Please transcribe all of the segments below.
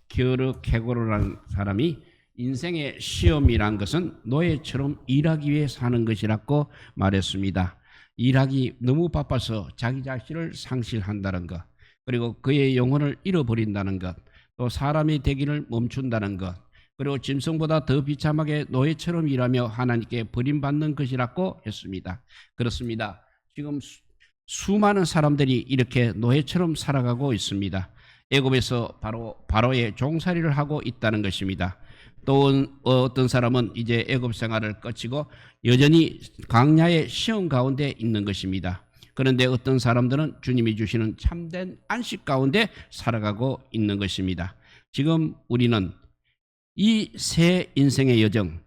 게르케고르라는 사람이 인생의 시험이란 것은 노예처럼 일하기 위해 사는 것이라고 말했습니다. 일하기 너무 바빠서 자기 자신을 상실한다는 것, 그리고 그의 영혼을 잃어버린다는 것, 또 사람의 되기를 멈춘다는 것, 그리고 짐승보다 더 비참하게 노예처럼 일하며 하나님께 버림받는 것이라고 했습니다. 그렇습니다. 지금 수많은 사람들이 이렇게 노예처럼 살아가고 있습니다. 애굽에서 바로의 종살이를 하고 있다는 것입니다. 또 어떤 사람은 이제 애굽 생활을 거치고 여전히 광야의 시험 가운데 있는 것입니다. 그런데 어떤 사람들은 주님이 주시는 참된 안식 가운데 살아가고 있는 것입니다. 지금 우리는 이 새 인생의 여정,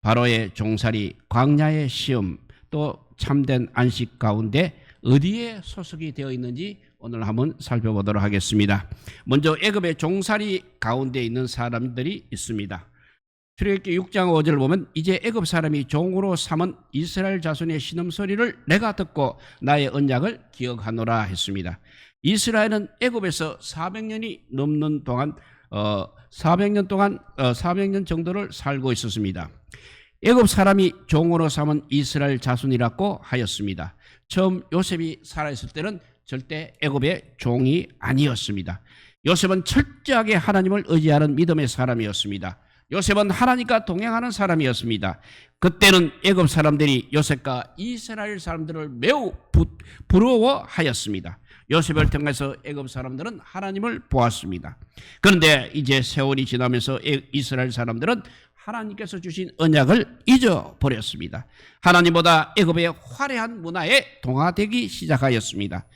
바로의 종살이, 광야의 시험, 또 참된 안식 가운데 어디에 소속이 되어 있는지 오늘 한번 살펴보도록 하겠습니다. 먼저 애굽의 종살이 가운데 있는 사람들이 있습니다. 출애굽기 6장 5절을 보면 이제 애굽 사람이 종으로 삼은 이스라엘 자손의 신음소리를 내가 듣고 나의 언약을 기억하노라 했습니다. 이스라엘은 애굽에서 400년이 넘는 동안 400년 정도를 살고 있었습니다. 애굽 사람이 종으로 삼은 이스라엘 자손이라고 하였습니다. 처음 요셉이 살아있을 때는 절대 애굽의 종이 아니었습니다. 요셉은 철저하게 하나님을 의지하는 믿음의 사람이었습니다. 요셉은 하나님과 동행하는 사람이었습니다. 그때는 애굽 사람들이 요셉과 이스라엘 사람들을 매우 부러워하였습니다. 요셉을 통해서 애굽 사람들은 하나님을 보았습니다. 그런데 이제 세월이 지나면서 이스라엘 사람들은 하나님께서 주신 언약을 잊어버렸습니다. 하나님보다 애굽의 화려한 문화에 동화되기 시작하였습니다.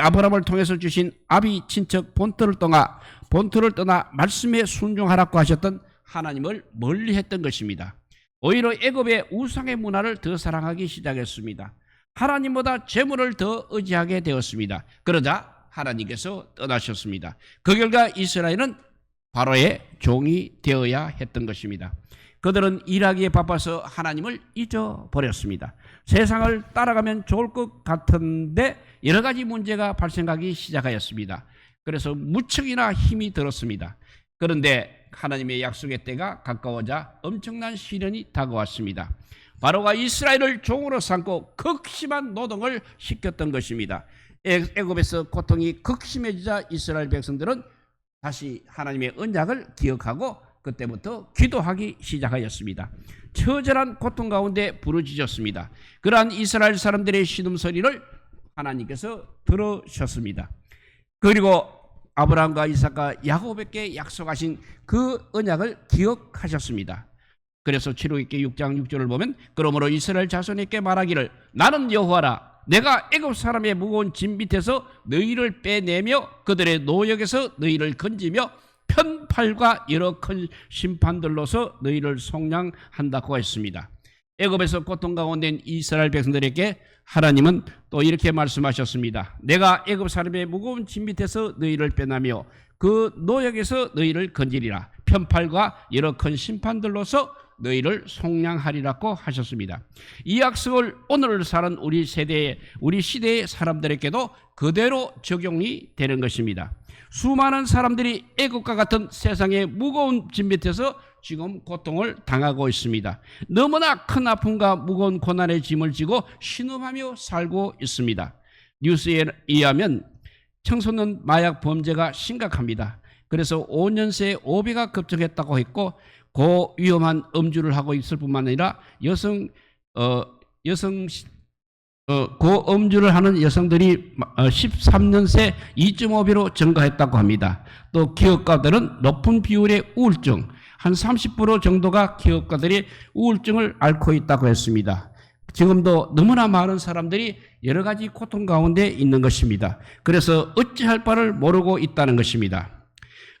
아브라함을 통해서 주신 아비 친척 본토를 떠나 말씀에 순종하라고 하셨던 하나님을 멀리했던 것입니다. 오히려 애굽의 우상의 문화를 더 사랑하기 시작했습니다. 하나님보다 재물을 더 의지하게 되었습니다. 그러자 하나님께서 떠나셨습니다. 그 결과 이스라엘은 바로의 종이 되어야 했던 것입니다. 그들은 일하기에 바빠서 하나님을 잊어버렸습니다. 세상을 따라가면 좋을 것 같은데 여러 가지 문제가 발생하기 시작하였습니다. 그래서 무척이나 힘이 들었습니다. 그런데 하나님의 약속의 때가 가까워자 엄청난 시련이 다가왔습니다. 바로가 이스라엘을 종으로 삼고 극심한 노동을 시켰던 것입니다. 애굽에서 고통이 극심해지자 이스라엘 백성들은 다시 하나님의 언약을 기억하고 그때부터 기도하기 시작하였습니다. 처절한 고통 가운데 부르짖었습니다. 그러한 이스라엘 사람들의 신음소리를 하나님께서 들으셨습니다. 그리고 아브라함과 이삭과 야곱에게 약속하신 그 언약을 기억하셨습니다. 그래서 출애굽기 6장 6절을 보면 그러므로 이스라엘 자손에게 말하기를 나는 여호와라 내가 애굽 사람의 무거운 짐 밑에서 너희를 빼내며 그들의 노역에서 너희를 건지며 편팔과 여러 큰 심판들로서 너희를 속량한다고 했습니다. 애굽에서 고통 가운데 있는 이스라엘 백성들에게 하나님은 또 이렇게 말씀하셨습니다. 내가 애굽 사람의 무거운 짐 밑에서 너희를 빼내며 그 노역에서 너희를 건지리라. 편팔과 여러 큰 심판들로서 너희를 속량하리라고 하셨습니다. 이 약속을 오늘 사는 우리 시대의 사람들에게도 그대로 적용이 되는 것입니다. 수많은 사람들이 애굽과 같은 세상의 무거운 짐 밑에서 지금 고통을 당하고 있습니다. 너무나 큰 아픔과 무거운 고난의 짐을 지고 신음하며 살고 있습니다. 뉴스에 의하면 청소년 마약 범죄가 심각합니다. 그래서 5년 새에 5배가 급증했다고 했고 고위험한 음주를 하고 있을 뿐만 아니라 고음주를 하는 여성들이 13년 새 2.5배로 증가했다고 합니다. 또 기업가들은 높은 비율의 우울증, 한 30% 정도가 기업가들이 우울증을 앓고 있다고 했습니다. 지금도 너무나 많은 사람들이 여러 가지 고통 가운데 있는 것입니다. 그래서 어찌할 바를 모르고 있다는 것입니다.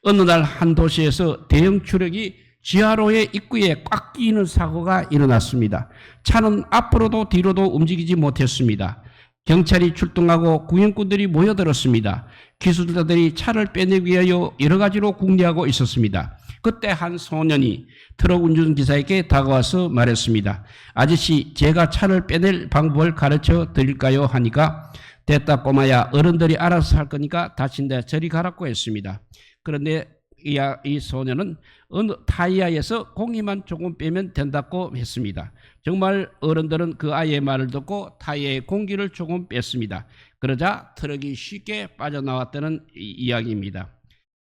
어느 날 한 도시에서 대형 트럭이 지하로의 입구에 꽉 끼이는 사고가 일어났습니다. 차는 앞으로도 뒤로도 움직이지 못했습니다. 경찰이 출동하고 구경꾼들이 모여들었습니다. 기술자들이 차를 빼내기 위하여 여러 가지로 궁리하고 있었습니다. 그때 한 소년이 트럭 운전기사에게 다가와서 말했습니다. 아저씨, 제가 차를 빼낼 방법을 가르쳐 드릴까요? 하니까 됐다 꼬마야, 어른들이 알아서 할 거니까 다친데 저리 가라고 했습니다. 그런데 이 소녀는 어느 타이야에서 공기만 조금 빼면 된다고 했습니다. 정말 어른들은 그 아이의 말을 듣고 타이야의 공기를 조금 뺐습니다. 그러자 트럭이 쉽게 빠져나왔다는 이야기입니다.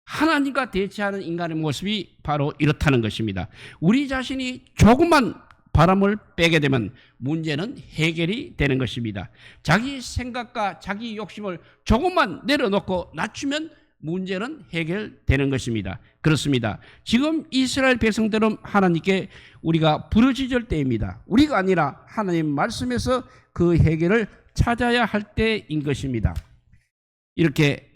하나님과 대치하는 인간의 모습이 바로 이렇다는 것입니다. 우리 자신이 조금만 바람을 빼게 되면 문제는 해결이 되는 것입니다. 자기 생각과 자기 욕심을 조금만 내려놓고 낮추면 문제는 해결되는 것입니다. 그렇습니다. 지금 이스라엘 백성들은 하나님께 우리가 부르짖을 때입니다. 우리가 아니라 하나님 말씀에서 그 해결을 찾아야 할 때인 것입니다. 이렇게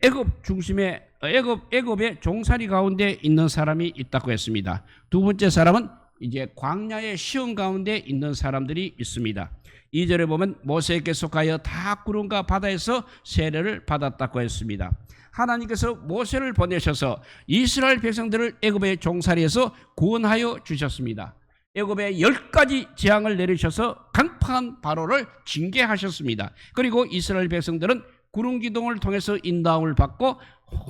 애굽의 종살이 가운데 있는 사람이 있다고 했습니다. 두 번째 사람은 이제 광야의 시험 가운데 있는 사람들이 있습니다. 2절에 보면 모세에게 속하여 다 구름과 바다에서 세례를 받았다고 했습니다. 하나님께서 모세를 보내셔서 이스라엘 백성들을 애굽의 종살이에서 구원하여 주셨습니다. 애굽에 10가지 재앙을 내리셔서 강팍한 바로를 징계하셨습니다. 그리고 이스라엘 백성들은 구름 기둥을 통해서 인도함을 받고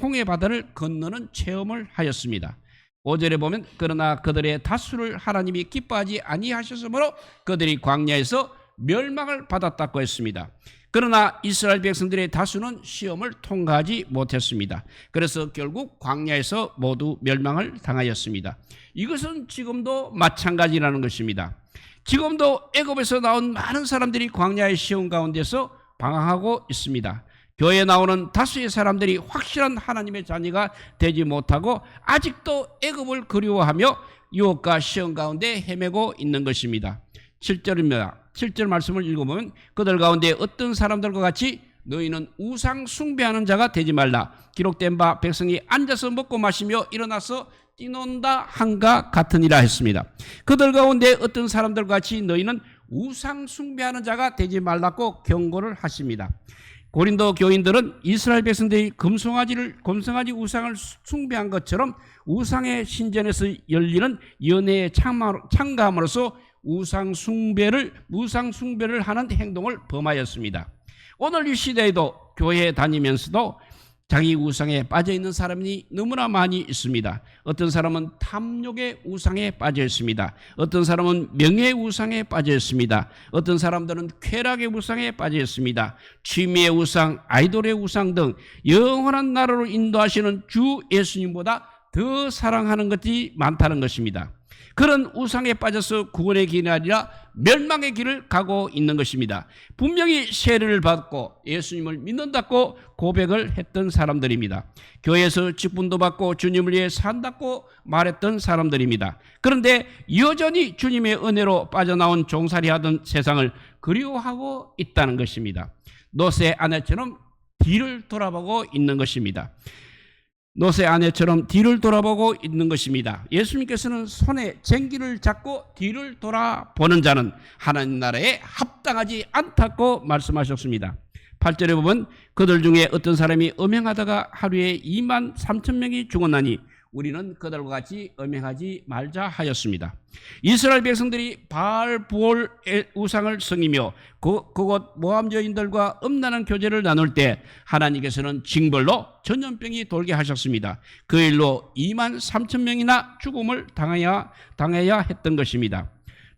홍해 바다를 건너는 체험을 하였습니다. 5절에 보면 그러나 그들의 다수를 하나님이 기뻐하지 아니하셨으므로 그들이 광야에서 멸망을 받았다고 했습니다. 그러나 이스라엘 백성들의 다수는 시험을 통과하지 못했습니다. 그래서 결국 광야에서 모두 멸망을 당하였습니다. 이것은 지금도 마찬가지라는 것입니다. 지금도 애굽에서 나온 많은 사람들이 광야의 시험 가운데서 방황하고 있습니다. 교회에 나오는 다수의 사람들이 확실한 하나님의 자녀가 되지 못하고 아직도 애굽을 그리워하며 유혹과 시험 가운데 헤매고 있는 것입니다. 7절입니다. 7절 말씀을 읽어보면 그들 가운데 어떤 사람들과 같이 너희는 우상 숭배하는 자가 되지 말라. 기록된 바 백성이 앉아서 먹고 마시며 일어나서 뛰논다 한가 같으니라 했습니다. 그들 가운데 어떤 사람들과 같이 너희는 우상 숭배하는 자가 되지 말라고 경고를 하십니다. 고린도 교인들은 이스라엘 백성들이 금송아지 우상을 숭배한 것처럼 우상의 신전에서 열리는 연회에 참가함으로써 우상 숭배를 하는 행동을 범하였습니다. 오늘 이 시대에도 교회에 다니면서도 자기 우상에 빠져 있는 사람이 너무나 많이 있습니다. 어떤 사람은 탐욕의 우상에 빠져 있습니다. 어떤 사람은 명예의 우상에 빠져 있습니다. 어떤 사람들은 쾌락의 우상에 빠져 있습니다. 취미의 우상, 아이돌의 우상 등 영원한 나라로 인도하시는 주 예수님보다 더 사랑하는 것이 많다는 것입니다. 그런 우상에 빠져서 구원의 길이 아니라 멸망의 길을 가고 있는 것입니다. 분명히 세례를 받고 예수님을 믿는다고 고백을 했던 사람들입니다. 교회에서 직분도 받고 주님을 위해 산다고 말했던 사람들입니다. 그런데 여전히 주님의 은혜로 빠져나온 종살이 하던 세상을 그리워하고 있다는 것입니다. 롯의 아내처럼 뒤를 돌아보고 있는 것입니다. 롯의 아내처럼 뒤를 돌아보고 있는 것입니다. 예수님께서는 손에 쟁기를 잡고 뒤를 돌아보는 자는 하나님 나라에 합당하지 않다고 말씀하셨습니다. 8절에 보면 그들 중에 어떤 사람이 음행하다가 하루에 2만 3천 명이 죽었나니 우리는 그들과 같이 음행하지 말자 하였습니다. 이스라엘 백성들이 바알-부올 우상을 섬기며 그곳 모압 여인들과 음란한 교제를 나눌 때 하나님께서는 징벌로 전염병이 돌게 하셨습니다. 그 일로 2만 3천 명이나 죽음을 당해야 했던 것입니다.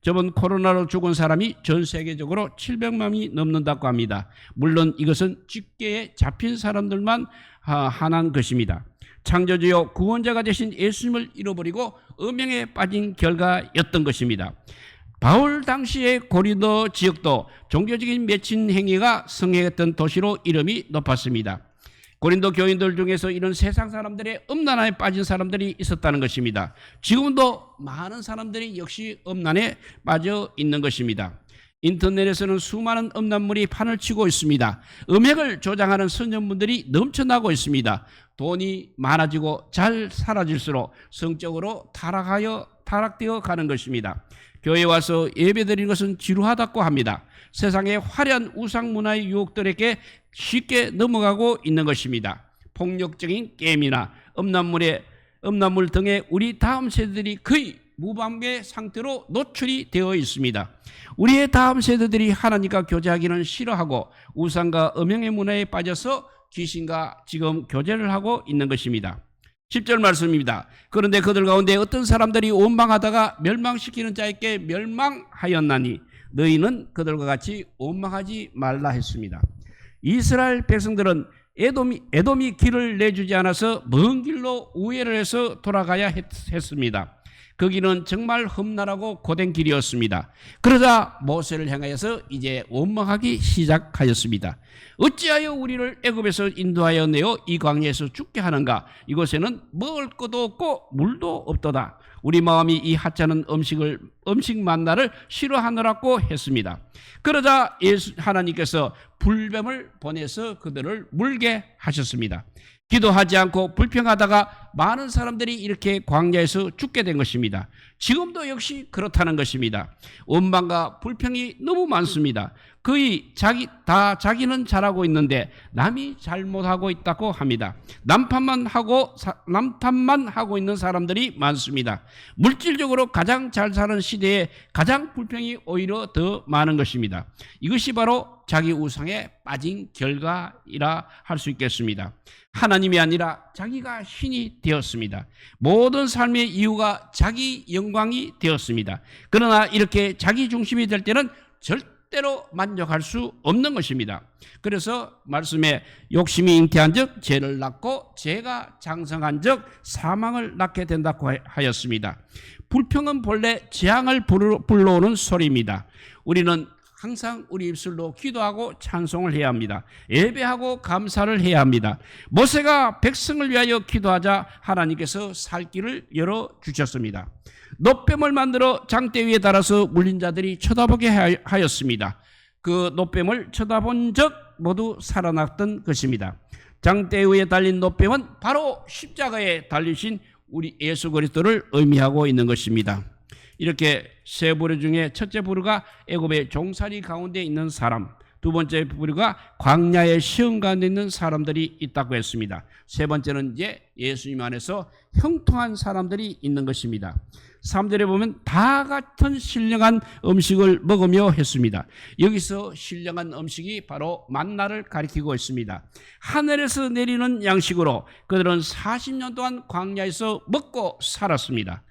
저번 코로나로 죽은 사람이 전 세계적으로 700만이 넘는다고 합니다. 물론 이것은 집계에 잡힌 사람들만 한한 것입니다. 창조주요 구원자가 되신 예수님을 잃어버리고 음행에 빠진 결과였던 것입니다. 바울 당시의 고린도 지역도 종교적인 매친 행위가 성행했던 도시로 이름이 높았습니다. 고린도 교인들 중에서 이런 세상 사람들의 음란에 빠진 사람들이 있었다는 것입니다. 지금도 많은 사람들이 역시 음란에 빠져 있는 것입니다. 인터넷에서는 수많은 음란물이 판을 치고 있습니다. 음행을 조장하는 선전문들이 넘쳐나고 있습니다. 돈이 많아지고 잘 살아질수록 성적으로 타락되어 가는 것입니다. 교회에 와서 예배드리는 것은 지루하다고 합니다. 세상의 화려한 우상 문화의 유혹들에게 쉽게 넘어가고 있는 것입니다. 폭력적인 게임이나 음란물 등에 우리 다음 세대들이 거의 무방비의 상태로 노출이 되어 있습니다. 우리의 다음 세대들이 하나님과 교제하기는 싫어하고 우상과 음행의 문화에 빠져서 귀신과 지금 교제를 하고 있는 것입니다. 10절 말씀입니다. 그런데 그들 가운데 어떤 사람들이 원망하다가 멸망시키는 자에게 멸망하였나니 너희는 그들과 같이 원망하지 말라 했습니다. 이스라엘 백성들은 에돔이 길을 내주지 않아서 먼 길로 우회를 해서 돌아가야 했습니다. 그 길은 정말 험난하고 고된 길이었습니다. 그러자 모세를 향하여서 이제 원망하기 시작하였습니다. 어찌하여 우리를 애굽에서 인도하여 내어 이 광야에서 죽게 하는가? 이곳에는 먹을 것도 없고 물도 없도다. 우리 마음이 이 하찮은 음식 만나를 싫어하느라고 했습니다. 그러자 하나님께서 불뱀을 보내서 그들을 물게 하셨습니다. 기도하지 않고 불평하다가 많은 사람들이 이렇게 광야에서 죽게 된 것입니다. 지금도 역시 그렇다는 것입니다. 원망과 불평이 너무 많습니다. 거의 자기는 잘하고 있는데 남이 잘못하고 있다고 합니다. 남탓만 하고 있는 사람들이 많습니다. 물질적으로 가장 잘 사는 시대에 가장 불평이 오히려 더 많은 것입니다. 이것이 바로 자기 우상에 빠진 결과이라 할 수 있겠습니다. 하나님이 아니라 자기가 신이 되었습니다. 모든 삶의 이유가 자기 영광이 되었습니다. 그러나 이렇게 자기 중심이 될 때는 절대로 만족할 수 없는 것입니다. 그래서 말씀에 욕심이 잉태한 적 죄를 낳고 죄가 장성한 적 사망을 낳게 된다고 하였습니다. 불평은 본래 재앙을 불러오는 소리입니다. 우리는 항상 우리 입술로 기도하고 찬송을 해야 합니다. 예배하고 감사를 해야 합니다. 모세가 백성을 위하여 기도하자 하나님께서 살 길을 열어주셨습니다. 놋뱀을 만들어 장대 위에 달아서 물린 자들이 쳐다보게 하였습니다. 그 놋뱀을 쳐다본 적 모두 살아났던 것입니다. 장대 위에 달린 놋뱀은 바로 십자가에 달리신 우리 예수 그리스도를 의미하고 있는 것입니다. 이렇게 세 부류 중에 첫째 부류가 애굽의 종살이 가운데 있는 사람, 두 번째 부류가 광야의 시험 가운데 있는 사람들이 있다고 했습니다. 세 번째는 이제 예수님 안에서 형통한 사람들이 있는 것입니다. 3절에 보면 다 같은 신령한 음식을 먹으며 했습니다. 여기서 신령한 음식이 바로 만나를 가리키고 있습니다. 하늘에서 내리는 양식으로 그들은 40년 동안 광야에서 먹고 살았습니다.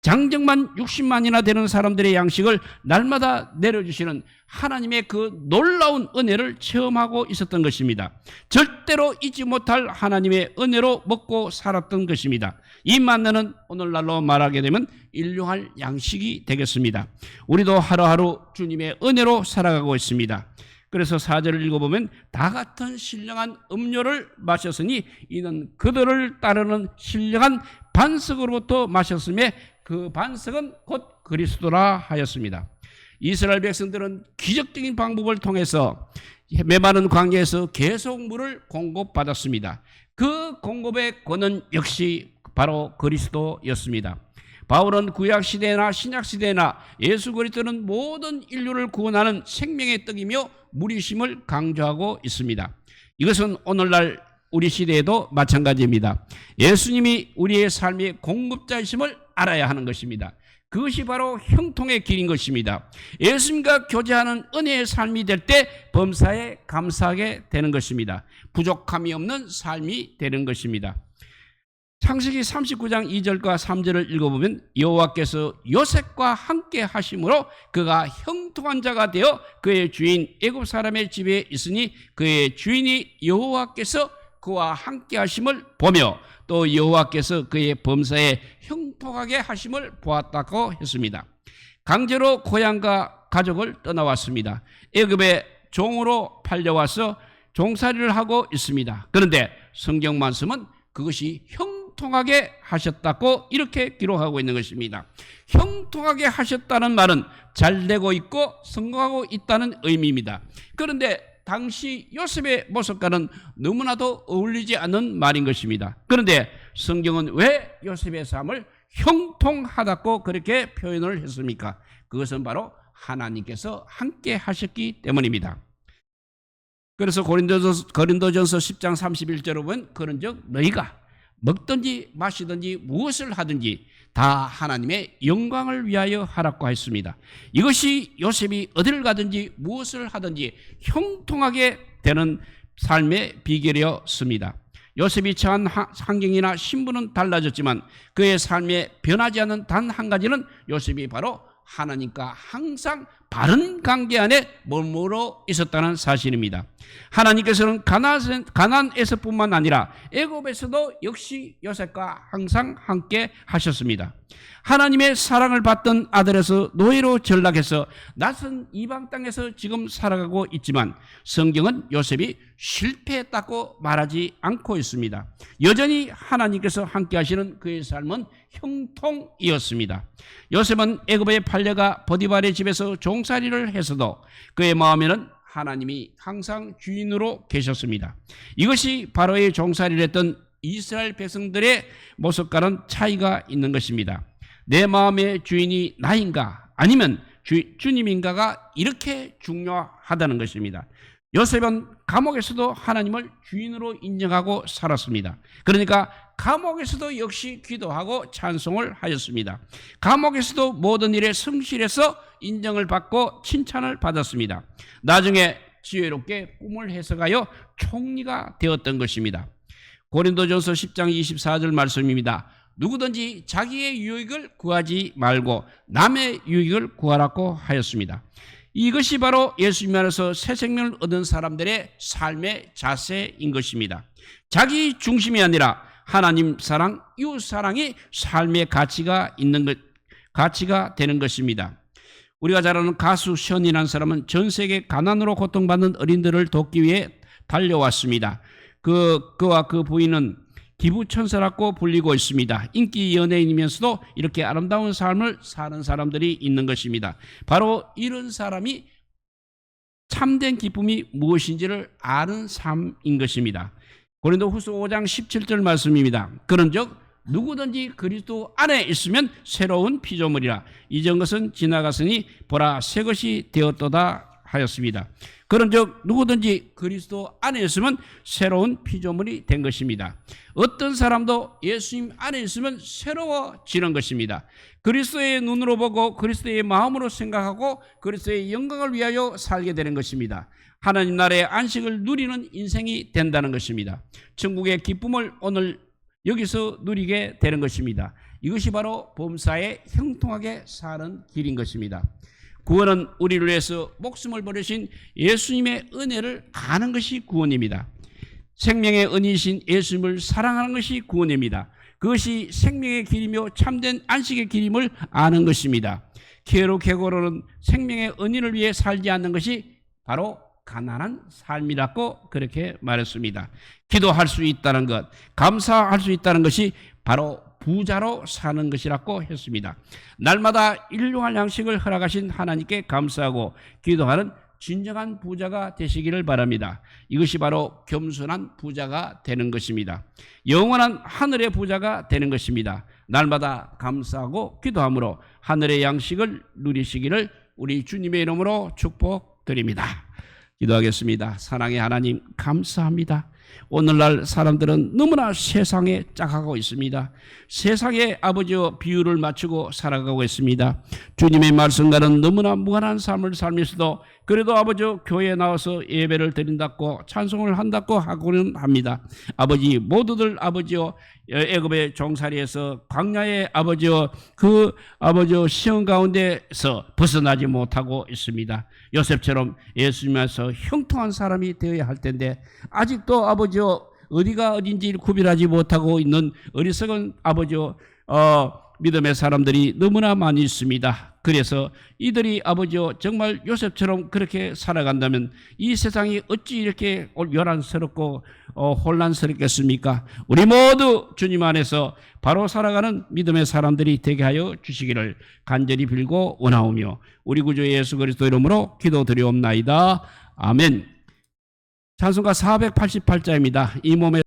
장정만 60만이나 되는 사람들의 양식을 날마다 내려주시는 하나님의 그 놀라운 은혜를 체험하고 있었던 것입니다. 절대로 잊지 못할 하나님의 은혜로 먹고 살았던 것입니다. 이 만나는 오늘날로 말하게 되면 일용할 양식이 되겠습니다. 우리도 하루하루 주님의 은혜로 살아가고 있습니다. 그래서 4절을 읽어보면 다 같은 신령한 음료를 마셨으니 이는 그들을 따르는 신령한 반석으로부터 마셨음에 그 반석은 곧 그리스도라 하였습니다. 이스라엘 백성들은 기적적인 방법을 통해서 메마른 광야에서 계속 물을 공급받았습니다. 그 공급의 권은 역시 바로 그리스도였습니다. 바울은 구약시대나 신약시대나 예수 그리스도는 모든 인류를 구원하는 생명의 떡이며 물이심을 강조하고 있습니다. 이것은 오늘날 우리 시대에도 마찬가지입니다. 예수님이 우리의 삶의 공급자이심을 알아야 하는 것입니다. 그것이 바로 형통의 길인 것입니다. 예수님과 교제하는 은혜의 삶이 될 때 범사에 감사하게 되는 것입니다. 부족함이 없는 삶이 되는 것입니다. 창세기 39장 2절과 3절을 읽어보면 여호와께서 요셉과 함께 하심으로 그가 형통한 자가 되어 그의 주인 애굽 사람의 집에 있으니 그의 주인이 여호와께서 그와 함께 하심을 보며 또 여호와께서 그의 범사에 형통하게 하심을 보았다고 했습니다. 강제로 고향과 가족을 떠나왔습니다. 애굽의 종으로 팔려와서 종살이를 하고 있습니다. 그런데 성경 말씀은 그것이 형통하게 하셨다고 이렇게 기록하고 있는 것입니다. 형통하게 하셨다는 말은 잘되고 있고 성공하고 있다는 의미입니다. 그런데 당시 요셉의 모습과는 너무나도 어울리지 않는 말인 것입니다. 그런데 성경은 왜 요셉의 삶을 형통하다고 그렇게 표현을 했습니까? 그것은 바로 하나님께서 함께 하셨기 때문입니다. 그래서 고린도전서 10장 31절에 보면 그런즉 너희가 먹든지 마시든지 무엇을 하든지 다 하나님의 영광을 위하여 하라고 했습니다. 이것이 요셉이 어디를 가든지 무엇을 하든지 형통하게 되는 삶의 비결이었습니다. 요셉이 처한 환경이나 신분은 달라졌지만 그의 삶에 변하지 않는 단 한 가지는 요셉이 바로 하나님과 항상 바른 관계 안에 머물러 있었다는 사실입니다. 하나님께서는 가나안에서뿐만 아니라 애굽에서도 역시 요셉과 항상 함께 하셨습니다. 하나님의 사랑을 받던 아들에서 노예로 전락해서 낯선 이방 땅에서 지금 살아가고 있지만 성경은 요셉이 실패했다고 말하지 않고 있습니다. 여전히 하나님께서 함께 하시는 그의 삶은 형통이었습니다. 요셉은 애굽에 팔려가 보디발의 집에서 종살이를 했어도 그의 마음에는 하나님이 항상 주인으로 계셨습니다. 이것이 바로의 종살이를 했던 이스라엘 백성들의 모습과는 차이가 있는 것입니다. 내 마음의 주인이 나인가 아니면 주님인가가 이렇게 중요하다는 것입니다. 요셉은 감옥에서도 하나님을 주인으로 인정하고 살았습니다. 그러니까 감옥에서도 역시 기도하고 찬송을 하였습니다. 감옥에서도 모든 일에 성실해서 인정을 받고 칭찬을 받았습니다. 나중에 지혜롭게 꿈을 해석하여 총리가 되었던 것입니다. 고린도전서 10장 24절 말씀입니다. 누구든지 자기의 유익을 구하지 말고 남의 유익을 구하라고 하였습니다. 이것이 바로 예수님 안에서 새 생명을 얻은 사람들의 삶의 자세인 것입니다. 자기 중심이 아니라 하나님 사랑, 이웃 사랑이 삶의 가치가 되는 것입니다. 우리가 잘 아는 가수 션이라는 사람은 전 세계 가난으로 고통받는 어린들을 돕기 위해 달려왔습니다. 그와 그 부인은 기부천사라고 불리고 있습니다. 인기 연예인이면서도 이렇게 아름다운 삶을 사는 사람들이 있는 것입니다. 바로 이런 사람이 참된 기쁨이 무엇인지를 아는 삶인 것입니다. 고린도후서 5장 17절 말씀입니다. 그런즉 누구든지 그리스도 안에 있으면 새로운 피조물이라 이전 것은 지나갔으니 보라 새 것이 되었도다 하였습니다. 그런즉 누구든지 그리스도 안에 있으면 새로운 피조물이 된 것입니다. 어떤 사람도 예수님 안에 있으면 새로워지는 것입니다. 그리스도의 눈으로 보고 그리스도의 마음으로 생각하고 그리스도의 영광을 위하여 살게 되는 것입니다. 하나님 나라의 안식을 누리는 인생이 된다는 것입니다. 천국의 기쁨을 오늘 여기서 누리게 되는 것입니다. 이것이 바로 범사에 형통하게 사는 길인 것입니다. 구원은 우리를 위해서 목숨을 버리신 예수님의 은혜를 아는 것이 구원입니다. 생명의 은이신 예수님을 사랑하는 것이 구원입니다. 그것이 생명의 길이며 참된 안식의 길임을 아는 것입니다. 계로계고로는 생명의 은인을 위해 살지 않는 것이 바로 가난한 삶이라고 그렇게 말했습니다. 기도할 수 있다는 것, 감사할 수 있다는 것이 바로 부자로 사는 것이라고 했습니다. 날마다 일용할 양식을 허락하신 하나님께 감사하고 기도하는 진정한 부자가 되시기를 바랍니다. 이것이 바로 겸손한 부자가 되는 것입니다. 영원한 하늘의 부자가 되는 것입니다. 날마다 감사하고 기도함으로 하늘의 양식을 누리시기를 우리 주님의 이름으로 축복드립니다. 기도하겠습니다. 사랑의 하나님 감사합니다. 오늘날 사람들은 너무나 세상에 짝하고 있습니다. 세상에 아버지와 비율을 맞추고 살아가고 있습니다. 주님의 말씀과는 너무나 무관한 삶을 살면서도 그래도 아버지 교회에 나와서 예배를 드린다고 찬송을 한다고 하고는 합니다. 아버지 모두들 아버지요 애굽의 종살이에서 광야의 아버지요 그 아버지요 시험 가운데서 벗어나지 못하고 있습니다. 요셉처럼 예수님께서 형통한 사람이 되어야 할 텐데 아직도 아버지요 어디가 어딘지 구별하지 못하고 있는 어리석은 아버지요 믿음의 사람들이 너무나 많이 있습니다. 그래서 이들이 아버지요 정말 요셉처럼 그렇게 살아간다면 이 세상이 어찌 이렇게 요란스럽고 혼란스럽겠습니까? 우리 모두 주님 안에서 바로 살아가는 믿음의 사람들이 되게 하여 주시기를 간절히 빌고 원하오며 우리 구주 예수 그리스도 이름으로 기도드리옵나이다. 아멘. 찬송가 488자입니다. 이 몸에